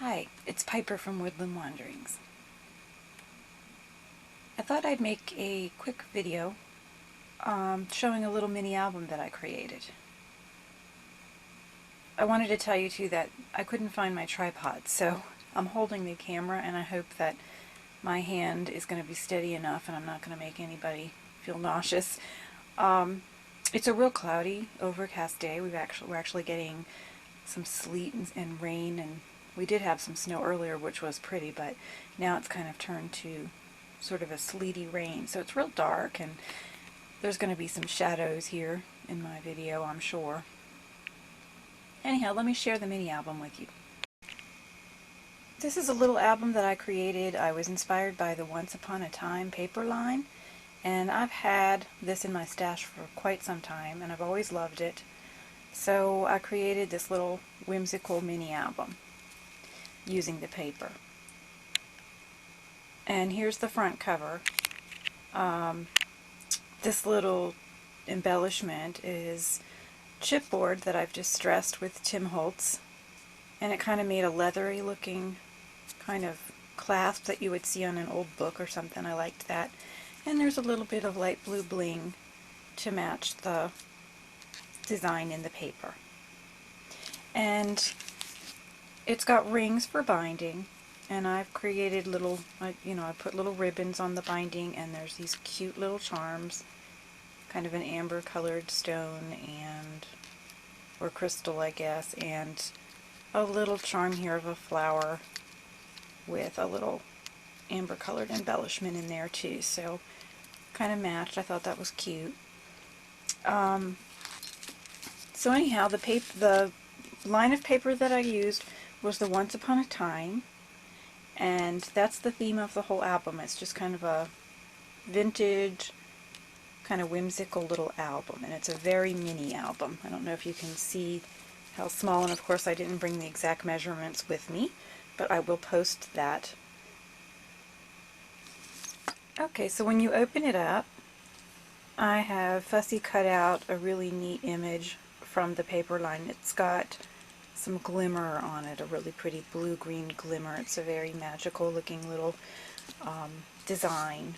Hi, it's Piper from Woodland Wanderings. I thought I'd make a quick video showing a little mini album that I created. I wanted to tell you too that I couldn't find my tripod, so I'm holding the camera and I hope that my hand is going to be steady enough and I'm not going to make anybody feel nauseous. It's a real cloudy, overcast day. We're actually getting some sleet and rain, and we did have some snow earlier, which was pretty, but now it's kind of turned to sort of a sleety rain. So it's real dark, and there's going to be some shadows here in my video, I'm sure. Anyhow, let me share the mini album with you. This is a little album that I created. I was inspired by the Once Upon a Time paper line, and I've had this in my stash for quite some time, and I've always loved it. So I created this little whimsical mini album using the paper. And here's the front cover. This little embellishment is chipboard that I've distressed with Tim Holtz, and it kind of made a leathery looking kind of clasp that you would see on an old book or something. I liked that. And there's a little bit of light blue bling to match the design in the paper. And it's got rings for binding, and I've created little, I put little ribbons on the binding, and there's these cute little charms, kind of an amber colored stone or crystal, I guess, and a little charm here of a flower with a little amber colored embellishment in there too, so kind of matched. I thought that was cute. So anyhow, the line of paper that I used was the Once Upon a Time, and that's the theme of the whole album. It's just kind of a vintage, kind of whimsical little album, and it's a very mini album. I don't know if you can see how small, and of course I didn't bring the exact measurements with me, but I will post that. Okay, so when you open it up, I have fussy cut out a really neat image from the paper line. It's got some glimmer on it, a really pretty blue-green glimmer. It's a very magical looking little design,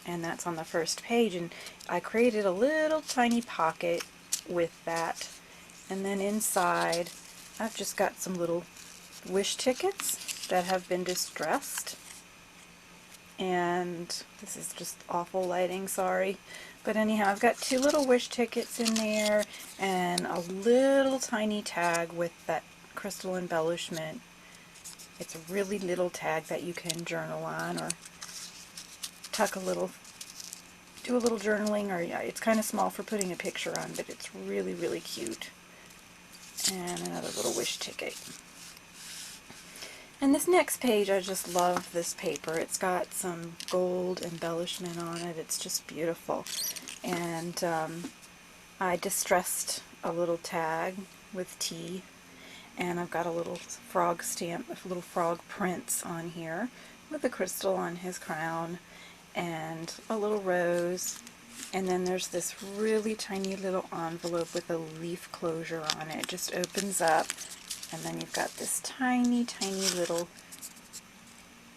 and that's on the first page. And I created a little tiny pocket with that, and then inside I've just got some little wish tickets that have been distressed. And this is just awful lighting, sorry. But anyhow, I've got two little wish tickets in there and a little tiny tag with that crystal embellishment. It's a really little tag that you can journal on or do a little journaling, or yeah, it's kind of small for putting a picture on, but it's really, really cute. And another little wish ticket. And this next page, I just love this paper. It's got some gold embellishment on it. It's just beautiful. And I distressed a little tag with tea, and I've got a little frog stamp, little frog prints on here with a crystal on his crown and a little rose. And then there's this really tiny little envelope with a leaf closure on it. It just opens up, and then you've got this tiny, tiny little,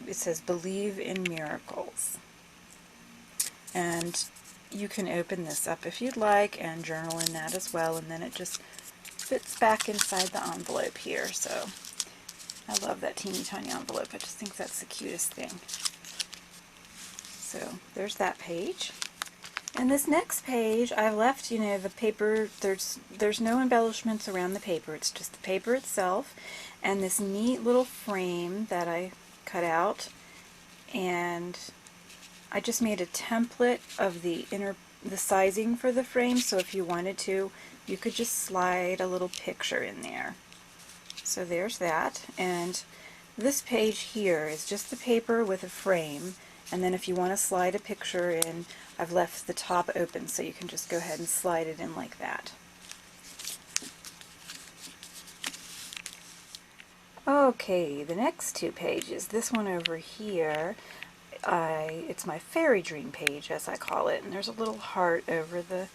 it says, "Believe in Miracles." And you can open this up if you'd like and journal in that as well, and then it just fits back inside the envelope here. So I love that teeny tiny envelope. I just think that's the cutest thing. So there's that page. And this next page, I left, the paper, there's no embellishments around the paper. It's just the paper itself and this neat little frame that I cut out. And I just made a template of the sizing for the frame, so if you wanted to, you could just slide a little picture in there. So there's that. And this page here is just the paper with a frame. And then if you want to slide a picture in, I've left the top open so you can just go ahead and slide it in like that. Okay, the next two pages, this one over here, it's my fairy dream page, as I call it, and there's a little heart over the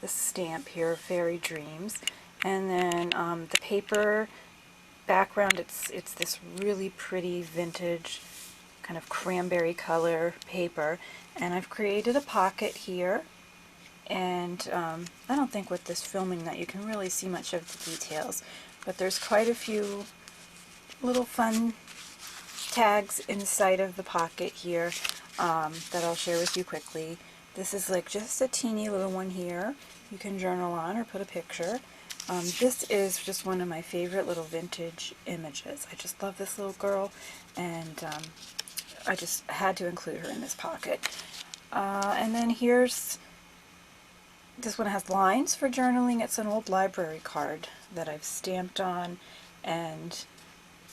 stamp here, Fairy Dreams. And then the paper background, it's this really pretty vintage kind of cranberry color paper, and I've created a pocket here, and I don't think with this filming that you can really see much of the details, but there's quite a few little fun tags inside of the pocket here that I'll share with you quickly. This is like just a teeny little one here you can journal on or put a picture. This is just one of my favorite little vintage images. I just love this little girl, and I just had to include her in this pocket. And then here's, this one has lines for journaling. It's an old library card that I've stamped on and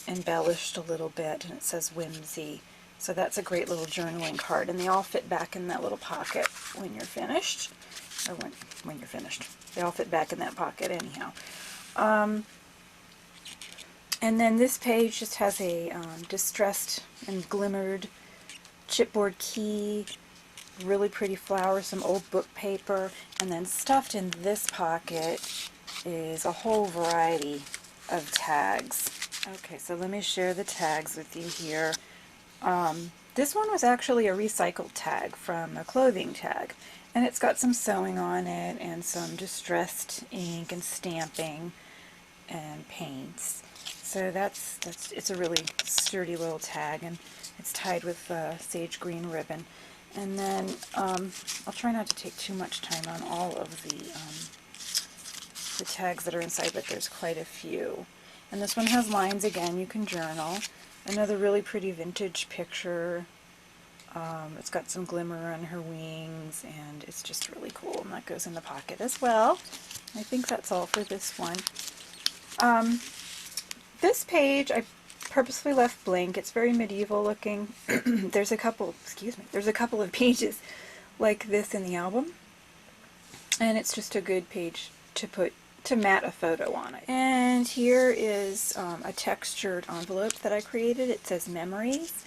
embellished a little bit, and it says Whimsy. So that's a great little journaling card, and they all fit back in that little pocket when you're finished, or when you're finished. They all fit back in that pocket anyhow. And then this page just has a distressed and glimmered chipboard key, really pretty flowers, some old book paper, and then stuffed in this pocket is a whole variety of tags. Okay, so let me share the tags with you here. This one was actually a recycled tag from a clothing tag, and it's got some sewing on it and some distressed ink and stamping and paints. So it's a really sturdy little tag, and it's tied with sage green ribbon. And then I'll try not to take too much time on all of the tags that are inside, but there's quite a few. And this one has lines again, you can journal. Another really pretty vintage picture. It's got some glimmer on her wings, and it's just really cool, and that goes in the pocket as well. I think that's all for this one. This page I purposely left blank. It's very medieval looking. There's a couple of pages like this in the album, and it's just a good page to mat a photo on it. And here is a textured envelope that I created. It says Memories,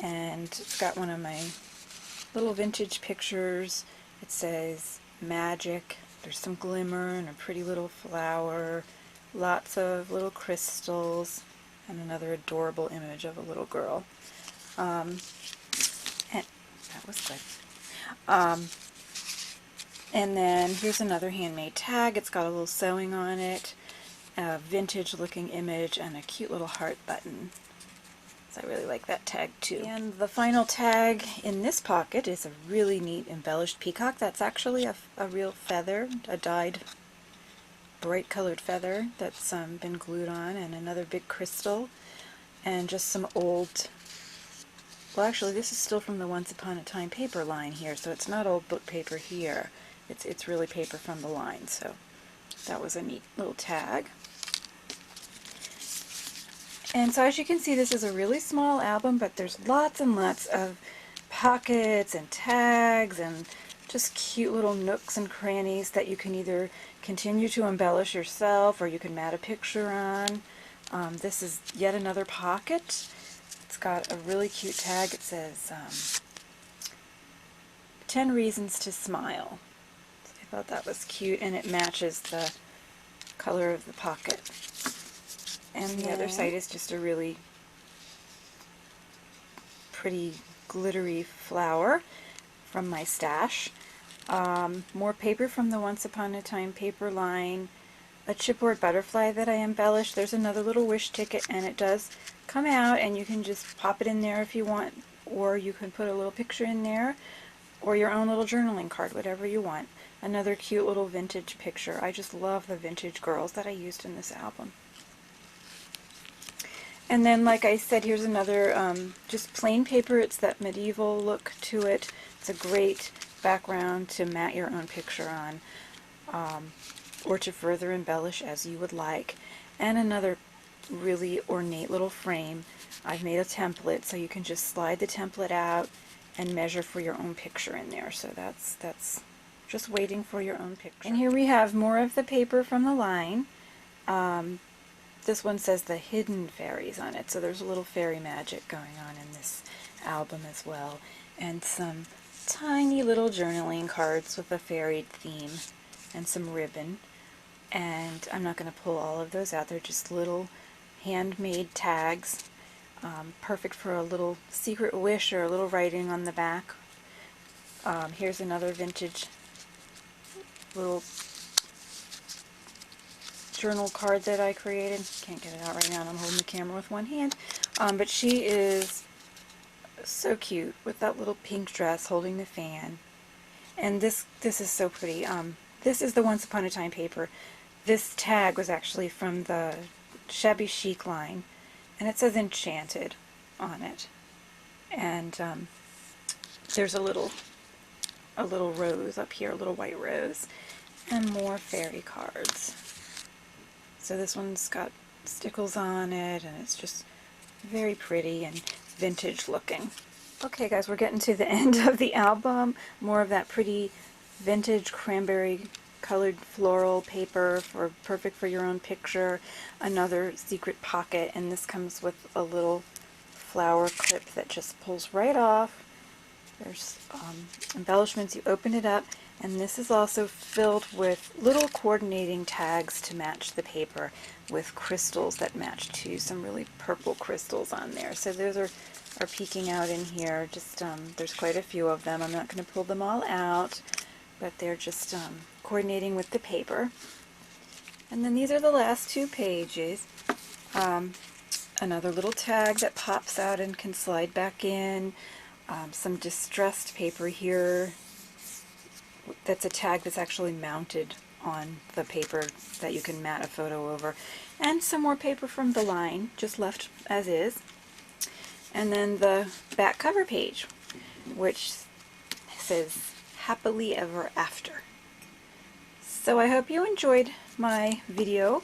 and it's got one of my little vintage pictures. It says Magic. There's some glimmer and a pretty little flower, lots of little crystals, and another adorable image of a little girl. And that was good. And then here's another handmade tag. It's got a little sewing on it, a vintage looking image, and a cute little heart button. So I really like that tag too. And the final tag in this pocket is a really neat embellished peacock. That's actually a real feather, a dyed bright colored feather that's been glued on, and another big crystal, and just some old, well actually this is still from the Once Upon a Time paper line here, so it's not old book paper here. It's really paper from the line, so that was a neat little tag. And so as you can see, this is a really small album, but there's lots and lots of pockets and tags and just cute little nooks and crannies that you can either continue to embellish yourself or you can mat a picture on. This is yet another pocket. It's got a really cute tag. It says 10 Reasons to Smile. So I thought that was cute, and it matches the color of the pocket. And the other side is just a really pretty glittery flower from my stash. More paper from the Once Upon a Time paper line, a chipboard butterfly that I embellished. There's another little wish ticket, and it does come out, and you can just pop it in there if you want, or you can put a little picture in there, or your own little journaling card, whatever you want. Another cute little vintage picture. I just love the vintage girls that I used in this album. And then, like I said, here's another just plain paper. It's that medieval look to it. It's a great background to mat your own picture on, or to further embellish as you would like. And another really ornate little frame. I've made a template, so you can just slide the template out and measure for your own picture in there. So that's just waiting for your own picture. And here we have more of the paper from the line. This one says The Hidden Fairies on it, so there's a little fairy magic going on in this album as well. And some tiny little journaling cards with a fairy theme and some ribbon. And I'm not going to pull all of those out. They're just little handmade tags, perfect for a little secret wish or a little writing on the back. Here's another vintage little journal card that I created. Can't get it out right now, and I'm holding the camera with one hand. But she is so cute with that little pink dress holding the fan. And this is so pretty. This is the Once Upon a Time paper. This tag was actually from the Shabby Chic line, and it says Enchanted on it. And there's a little rose up here, a little white rose, and more fairy cards. So this one's got stickles on it, and it's just very pretty and vintage looking. Okay guys, we're getting to the end of the album. More of that pretty vintage cranberry colored floral paper, perfect for your own picture. Another secret pocket, and this comes with a little flower clip that just pulls right off. There's embellishments. You open it up, and this is also filled with little coordinating tags to match the paper with crystals that match too. Some really purple crystals on there. So those are peeking out in here. Just there's quite a few of them. I'm not going to pull them all out, but they're just coordinating with the paper. And then these are the last two pages. Another little tag that pops out and can slide back in. Some distressed paper here. That's a tag that's actually mounted on the paper that you can mat a photo over. And some more paper from the line, just left as is. And then the back cover page, which says Happily Ever After. So I hope you enjoyed my video.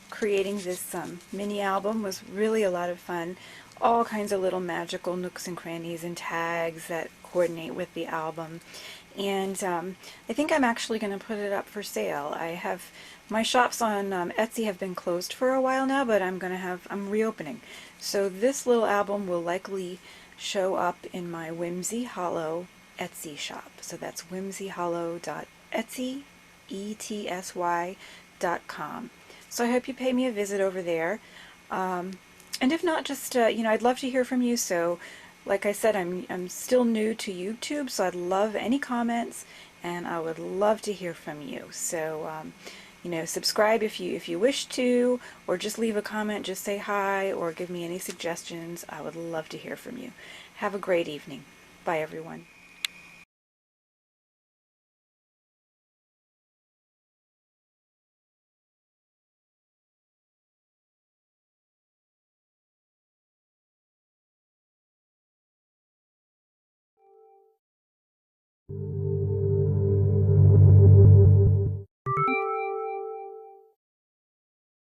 Creating this mini album was really a lot of fun. All kinds of little magical nooks and crannies and tags that coordinate with the album. And I think I'm actually going to put it up for sale. My shops on Etsy have been closed for a while now, but I'm reopening. So this little album will likely show up in my Whimsy Hollow Etsy shop. So that's whimsyhollow.etsy.com. So I hope you pay me a visit over there. And if not, just, I'd love to hear from you. So, like I said, I'm still new to YouTube, so I'd love any comments, and I would love to hear from you. So, subscribe if you wish to, or just leave a comment, just say hi, or give me any suggestions. I would love to hear from you. Have a great evening. Bye, everyone.